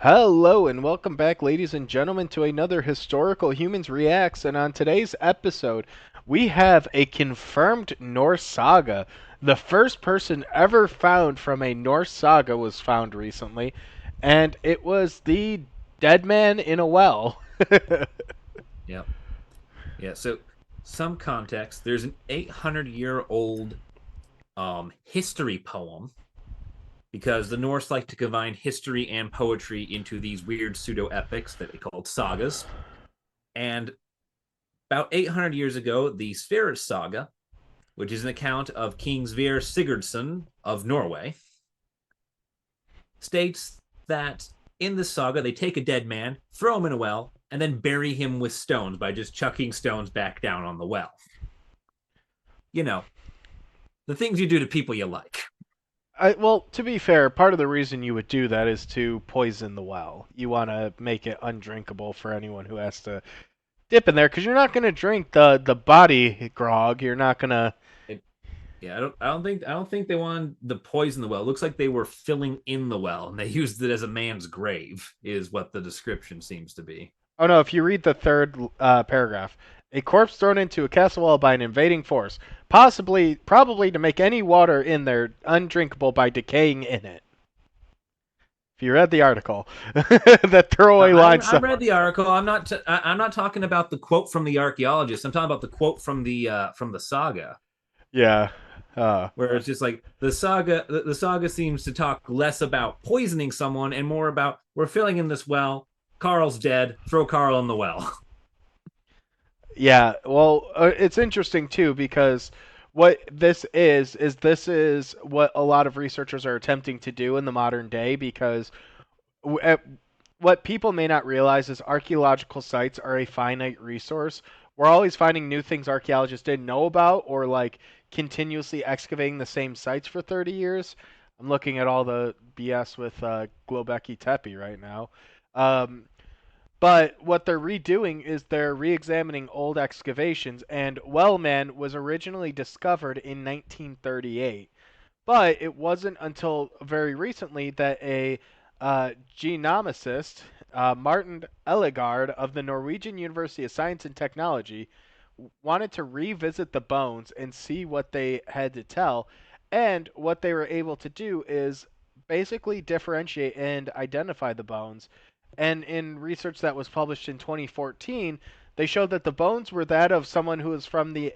Hello and welcome back, ladies and gentlemen, to another Historical Humans Reacts. And on today's episode, we have a confirmed Norse saga. The first person ever found from a Norse saga was found recently, and it was the dead man in a well. Yep. Yeah. So some context. There's an 800-year-old history poem because the Norse like to combine history and poetry into these weird pseudo epics that they called sagas. And about 800 years ago, the Sverre Saga, which is an account of King Sverre Sigurdsson of Norway, states that in the saga they take a dead man, throw him in a well, and then bury him with stones by just chucking stones back down on the well. You know, the things you do to people you like. Well, to be fair, part of the reason you would do that is to poison the well. You want to make it undrinkable for anyone who has to dip in there, because you're not going to drink the body grog. You're not going to. It, yeah, I don't think they wanted the poison the well. It looks like they were filling in the well, and they used it as a man's grave. Is what the description seems to be. Oh no, if you read the third paragraph, a corpse thrown into a castle wall by an invading force, probably to make any water in there undrinkable by decaying in it. If you read the article, that throwaway I, line I stuff. read the article. I'm not talking about the quote from the archaeologist. I'm talking about the quote from the saga, Yeah. Uh, where it's just like the saga seems to talk less about poisoning someone and more about we're filling in this well. Carl's dead. Throw Carl in the well. yeah. Well, it's interesting too because what this is what a lot of researchers are attempting to do in the modern day because w- uh, what people may not realize is archaeological sites are a finite resource. We're always finding new things archaeologists didn't know about, or like continuously excavating the same sites for 30 years. I'm looking at all the BS with Globeki Tepe right now. Um, but what they're redoing is they're re-examining old excavations, and Wellman was originally discovered in 1938. But it wasn't until very recently that a genomicist, Martin Ellegard of the Norwegian University of Science and Technology, wanted to revisit the bones and see what they had to tell. And what they were able to do is basically differentiate and identify the bones. And in research that was published in 2014, they showed that the bones were that of someone who was from the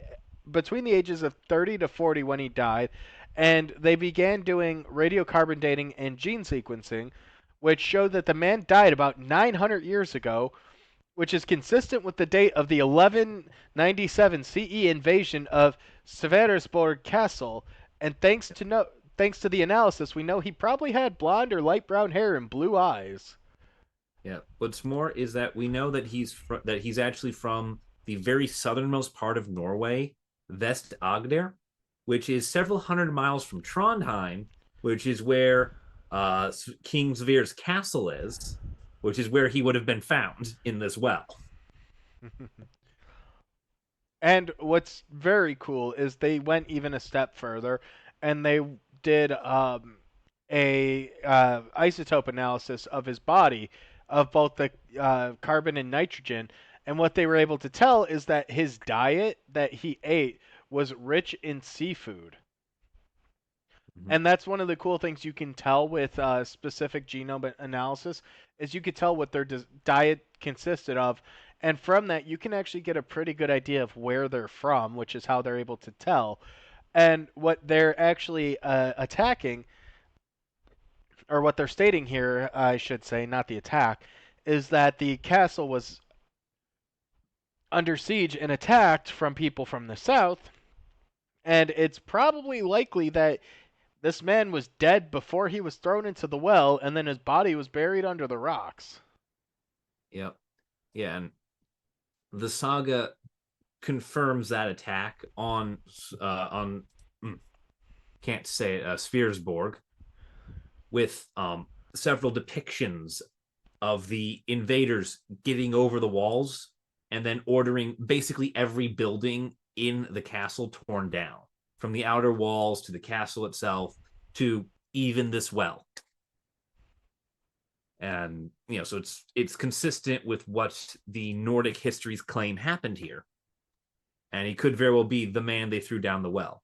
between the ages of 30 to 40 when he died, and they began doing radiocarbon dating and gene sequencing, which showed that the man died about 900 years ago, which is consistent with the date of the 1197 CE invasion of Sverresborg Castle. And thanks to the analysis, we know he probably had blonde or light brown hair and blue eyes. Yeah. What's more is that we know that he's actually from the very southernmost part of Norway, Vest Agder, which is several hundred miles from Trondheim, which is where King Sverre's castle is, which is where he would have been found in this well. And what's very cool is they went even a step further, and they did a isotope analysis of his body, of both the carbon and nitrogen. And what they were able to tell is that his diet that he ate was rich in seafood. Mhm. And that's one of the cool things you can tell with specific genome analysis is you could tell what their diet consisted of, and from that you can actually get a pretty good idea of where they're from, which is how they're able to tell. And what they're actually attacking, or what they're stating here, I should say, not the attack, is that the castle was under siege and attacked from people from the south, and it's probably likely that this man was dead before he was thrown into the well, and then his body was buried under the rocks. Yep. Yeah, and the saga confirms that attack on mm, can't say it, Spheresborg with several depictions of the invaders getting over the walls and then ordering basically every building in the castle torn down, from the outer walls to the castle itself to even this well. And so it's consistent with what the Nordic histories claim happened here, and he could very well be the man they threw down the well.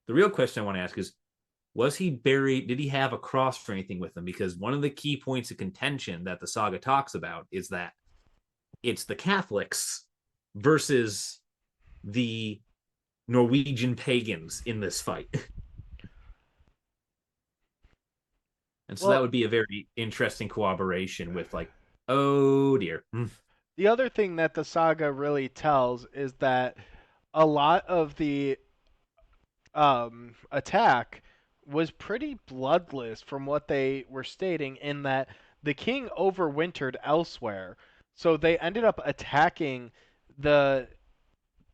The real question I want to ask is, was he buried? Did he have a cross or anything with him? Because one of the key points of contention that the saga talks about is that it's the Catholics versus the Norwegian pagans in this fight. And so that Well, would be a very interesting cooperation with, like, oh dear. the other thing that the saga really tells is that a lot of the attack was pretty bloodless from what they were stating, in that the king overwintered elsewhere. So they ended up attacking the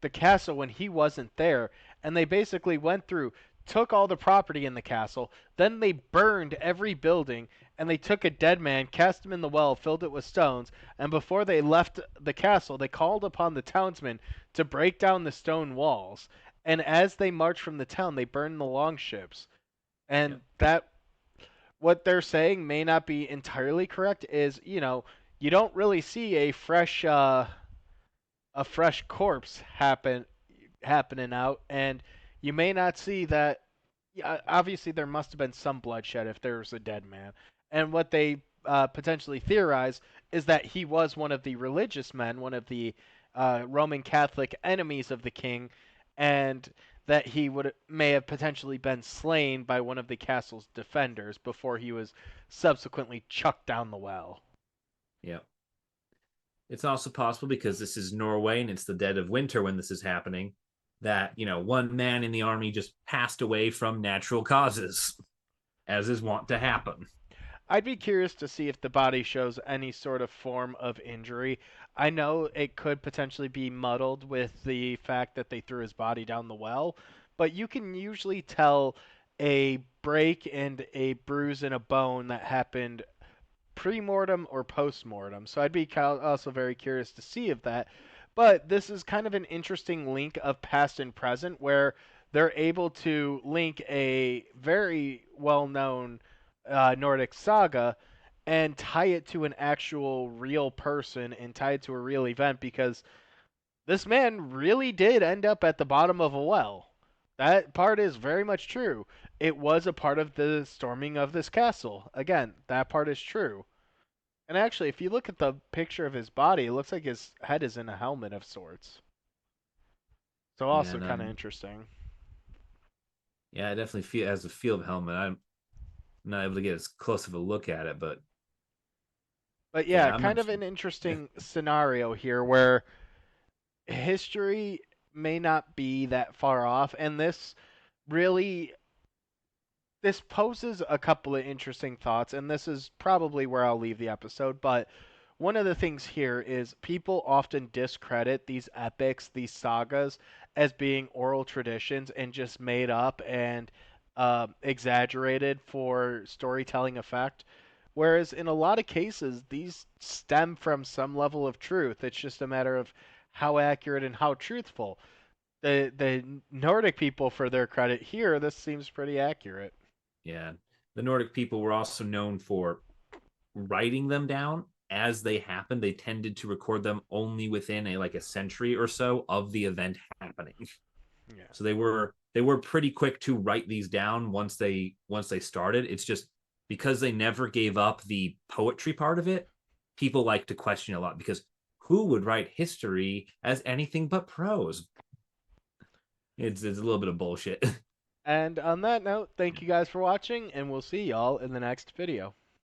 the castle when he wasn't there, and they basically went through, took all the property in the castle, then they burned every building, and they took a dead man, cast him in the well, filled it with stones, and before they left the castle, they called upon the townsmen to break down the stone walls. And as they marched from the town, they burned the longships. Yep. And that, what they're saying may not be entirely correct, is, you don't really see a fresh corpse happening out, and you may not see that. Yeah, obviously there must have been some bloodshed if there was a dead man, and what they potentially theorize is that he was one of the religious men, one of the Roman Catholic enemies of the king, and that he would may have potentially been slain by one of the castle's defenders before he was subsequently chucked down the well. Yep. It's also possible, because this is Norway and it's the dead of winter when this is happening, that, one man in the army just passed away from natural causes, as is wont to happen. I'd be curious to see if the body shows any sort of form of injury. I know it could potentially be muddled with the fact that they threw his body down the well, but you can usually tell a break and a bruise in a bone that happened pre-mortem or post-mortem. So I'd be also very curious to see if that. But this is kind of an interesting link of past and present, where they're able to link a very well-known Nordic saga and tie it to an actual real person and tie it to a real event, because this man really did end up at the bottom of a well. That part is very much true. It was a part of the storming of this castle. Again, that part is true. And actually, if you look at the picture of his body, it looks like his head is in a helmet of sorts. So Yeah, also and kind of interesting. yeah, I definitely feel as a field helmet. I'm not able to get as close of a look at it, but But yeah, yeah, I'm kind not of sure. an interesting scenario here where history may not be that far off, and really this poses a couple of interesting thoughts, and this is probably where I'll leave the episode. But one of the things here is people often discredit these epics, these sagas, as being oral traditions and just made up and exaggerated for storytelling effect. Whereas in a lot of cases, these stem from some level of truth. It's just a matter of how accurate and how truthful. The Nordic people, for their credit here, this seems pretty accurate. Yeah, the Nordic people were also known for writing them down as they happened. They tended to record them only within a century or so of the event happening. Yeah. So they were pretty quick to write these down once they started. It's just because they never gave up the poetry part of it, people like to question a lot, because who would write history as anything but prose? It's a little bit of bullshit. And on that note, thank you guys for watching, and we'll see y'all in the next video.